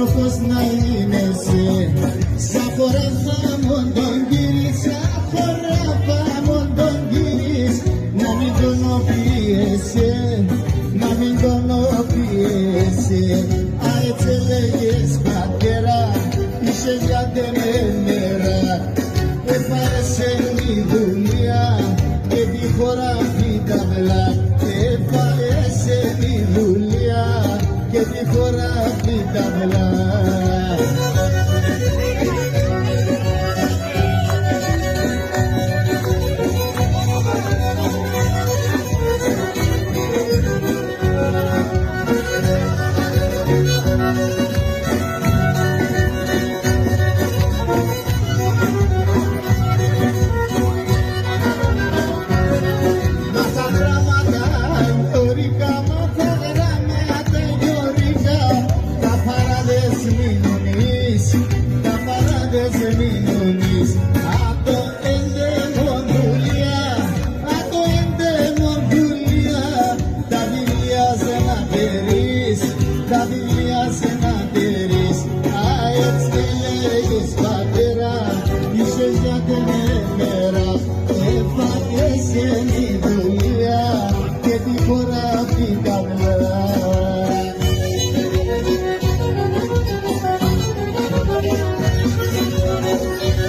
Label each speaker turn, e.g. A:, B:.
A: άνθρωπος να είναι σε. Σαν χώρα θα μον τον γύρις, σαν χώρα θα μον τον γύρις. Να μην τον οπίεσαι, να μην τον οπίεσαι. Α, έτσι λέγες πατέρα, είσαι για τεμενέρα. Έφαρεσαι η δουλειά και τη χώρα φυταβλά. Έφαρεσαι η δουλειά και τη χώρα φυταβλά.